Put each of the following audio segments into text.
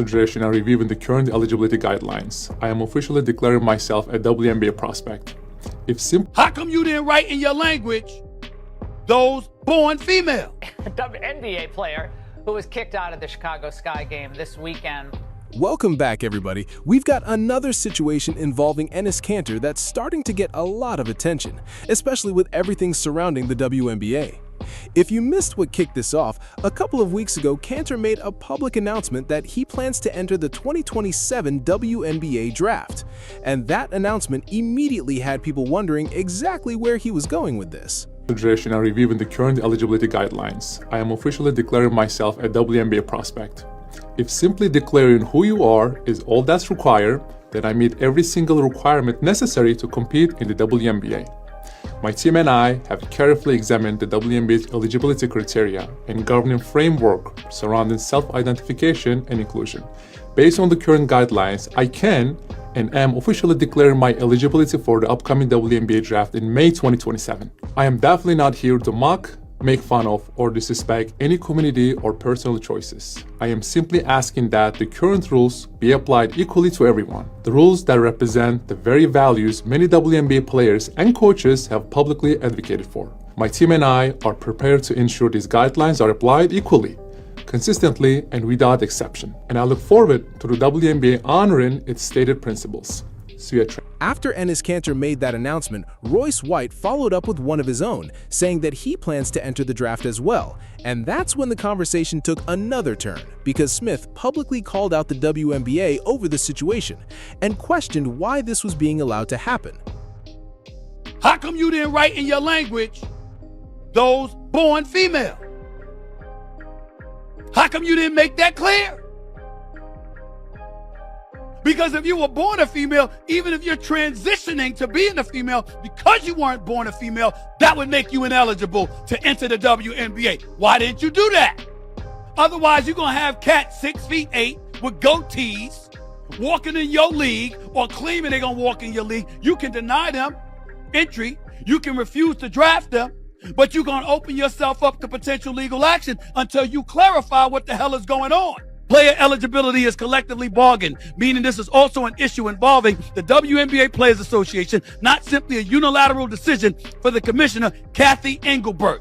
Federation are reviewing the current eligibility guidelines. I am officially declaring myself a WNBA prospect. How come you didn't write in your language those born female? A WNBA player who was kicked out of the Chicago Sky game this weekend. Welcome back, everybody. We've got another situation involving Enes Kanter that's starting to get a lot of attention, especially with everything surrounding the WNBA. If you missed what kicked this off, a couple of weeks ago, Kanter made a public announcement that he plans to enter the 2027 WNBA draft. And that announcement immediately had people wondering exactly where he was going with this. Federation are reviewing the current eligibility guidelines. I am officially declaring myself a WNBA prospect. If simply declaring who you are is all that's required, then I meet every single requirement necessary to compete in the WNBA. My team and I have carefully examined the WNBA's eligibility criteria and governing framework surrounding self-identification and inclusion. Based on the current guidelines, I can and am officially declaring my eligibility for the upcoming WNBA draft in May 2027. I am definitely not here to mock, make fun of, or disrespect any community or personal choices. I am simply asking that the current rules be applied equally to everyone. The rules that represent the very values many WNBA players and coaches have publicly advocated for. My team and I are prepared to ensure these guidelines are applied equally, consistently, and without exception. And I look forward to the WNBA honoring its stated principles. See you at After Enes Kanter made that announcement, Royce White followed up with one of his own, saying that he plans to enter the draft as well. And that's when the conversation took another turn, because Smith publicly called out the WNBA over the situation and questioned why this was being allowed to happen. How come you didn't write in your language those born female? How come you didn't make that clear? Because if you were born a female, even if you're transitioning to being a female, because you weren't born a female, that would make you ineligible to enter the WNBA. Why didn't you do that? Otherwise, you're going to have cats 6'8" with goatees walking in your league or claiming they're going to walk in your league. You can deny them entry. You can refuse to draft them, but you're going to open yourself up to potential legal action until you clarify what the hell is going on. Player eligibility is collectively bargained, meaning this is also an issue involving the WNBA Players Association, not simply a unilateral decision for the commissioner, Kathy Engelbert.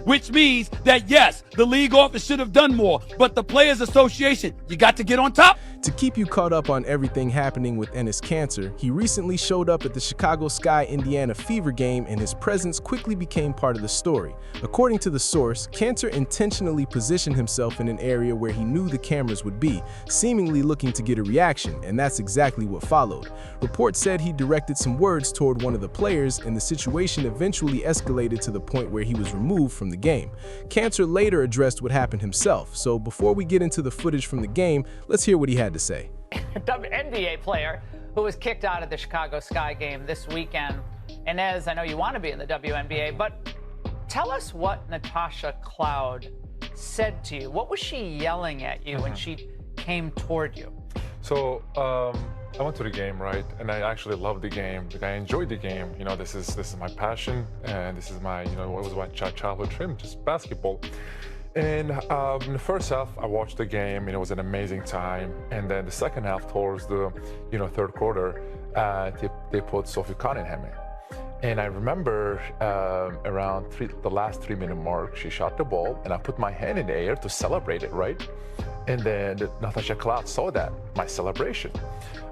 Which means that yes, the league office should have done more, but the Players Association, you got to get on top. To keep you caught up on everything happening with Enes Kanter, he recently showed up at the Chicago Sky Indiana Fever game, and his presence quickly became part of the story. According to the source, Kanter intentionally positioned himself in an area where he knew the cameras would be, seemingly looking to get a reaction, and that's exactly what followed. Reports said he directed some words toward one of the players, and the situation eventually escalated to the point where he was removed from the game. Kanter later addressed what happened himself, so before we get into the footage from the game, let's hear what he had to say. A WNBA player who was kicked out of the Chicago Sky game this weekend. Inez, I know you want to be in the WNBA, but tell us what Natasha Cloud said to you. What was she yelling at you when she came toward you? So I went to the game, right? And I actually loved the game. Like, I enjoyed the game. You know, this is my passion, and this is my, you know, what was my childhood dream, just basketball. And in the first half, I watched the game, and it was an amazing time. And then the second half, towards the, you know, third quarter, they put Sophie Cunningham in. And I remember around the last 3-minute mark, she shot the ball, and I put my hand in the air to celebrate it, right? And then Natasha Cloud saw that, my celebration.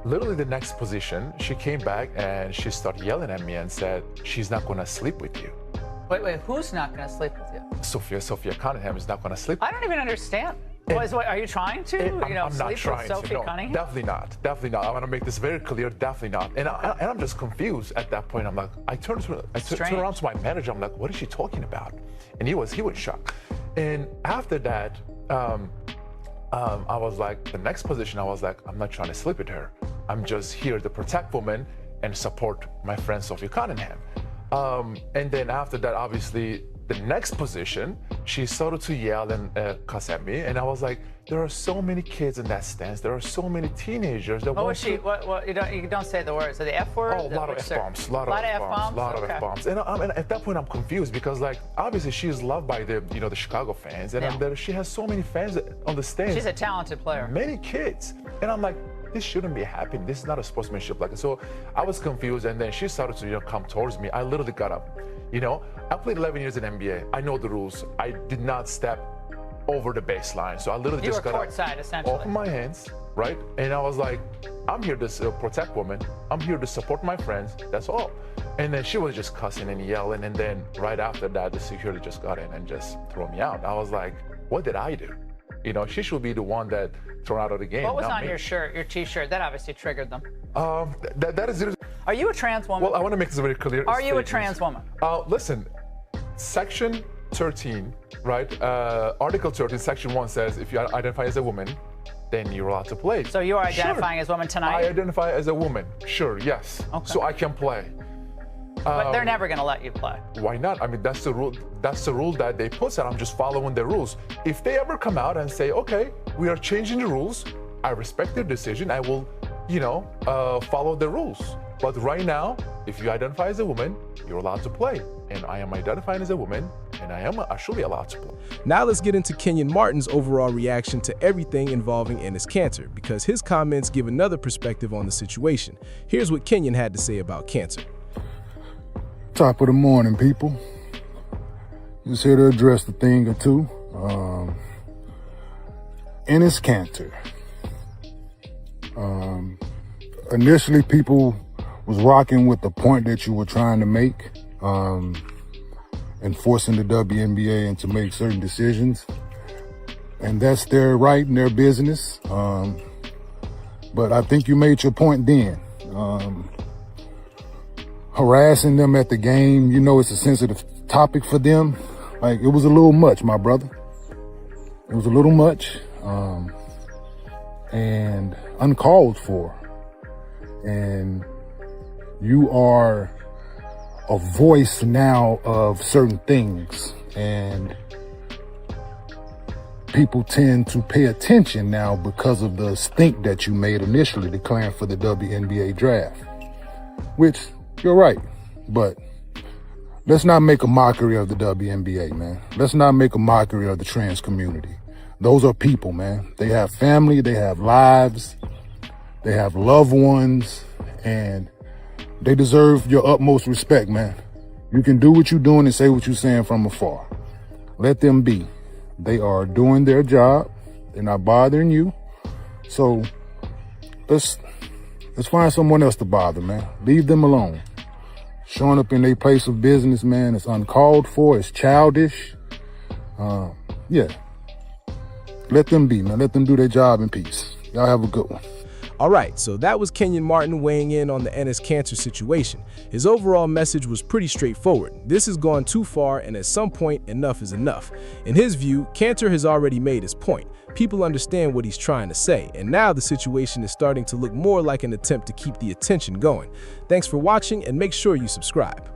Literally the next position, she came back and she started yelling at me and said, "She's not gonna sleep with you." Wait, who's not going to sleep with you? Sophia Cunningham is not gonna sleep. I don't even understand. Are you trying to? I'm not sleep trying with Sophie to. No, Cunningham? definitely not. I want to make this very clear. Definitely not. And I'm just confused at that point. I'm like, I turned around to my manager. I'm like, what is she talking about? And he was shocked. And after that, I was like, the next position, I was like, I'm not trying to sleep with her. I'm just here to protect women and support my friend Sophie Cunningham. And then after that, obviously, the next position, she started to yell and cuss at me, and I was like, there are so many kids in that stands. There are so many teenagers that What was she? What? You don't say the words. So the F word? Oh, a lot of F-bombs. A lot of F-bombs. A lot of F-bombs. And at that point, I'm confused because, like, obviously she is loved by the Chicago fans, and she has so many fans on the stands. She's a talented player. Many kids, and I'm like, this shouldn't be happening. This is not a sportsmanship. Like, so I was confused, and then she started to come towards me. I literally got up. I played 11 years in NBA. I know the rules. I did not step over the baseline. So I literally just got courtside, essentially. Open my hands, right? And I was like, I'm here to protect women. I'm here to support my friends. That's all. And then she was just cussing and yelling. And then right after that, the security just got in and just threw me out. I was like, what did I do? She should be the one that thrown out of the game. What was on your shirt, your T-shirt? That obviously triggered them. That is. Are you a trans woman? Well, I want to make this very clear. Are you a trans woman? Listen, Section 13, right? Article 13, Section 1 says if you identify as a woman, then you're allowed to play. So you are identifying as a woman tonight? I identify as a woman. Sure, yes. Okay. So I can play. But they're never going to let you play. Why not? I mean, that's the rule. That's the rule that they put, and I'm just following the rules. If they ever come out and say, okay, we are changing the rules, I respect their decision. I will, follow the rules. But right now, if you identify as a woman, you're allowed to play. And I am identifying as a woman, and I should be allowed to play. Now let's get into Kenyon Martin's overall reaction to everything involving Enes Kanter, because his comments give another perspective on the situation. Here's what Kenyon had to say about Kanter. Top of the morning, people. Just here to address the thing or two. Enes Kanter. Initially, people was rocking with the point that you were trying to make, and forcing the WNBA into make certain decisions. And that's their right and their business. But I think you made your point then. Harassing them at the game, it's a sensitive topic for them. Like, it was a little much, my brother. It was a little much, and uncalled for. And you are a voice now of certain things, and people tend to pay attention now because of the stink that you made initially declaring for the WNBA draft, which you're right, but let's not make a mockery of the WNBA, man. Let's not make a mockery of the trans community. Those are people, man. They have family, they have lives, they have loved ones, and they deserve your utmost respect, man. You can do what you're doing and say what you're saying from afar. Let them be. They are doing their job. They're not bothering you. So let's find someone else to bother, man. Leave them alone. Showing up in their place of business, man, it's uncalled for. It's childish. Yeah. Let them be, man. Let them do their job in peace. Y'all have a good one. All right, so that was Kenyon Martin weighing in on the Enes Kanter situation. His overall message was pretty straightforward. This has gone too far, and at some point, enough is enough. In his view, Kanter has already made his point. People understand what he's trying to say, and now the situation is starting to look more like an attempt to keep the attention going. Thanks for watching, and make sure you subscribe.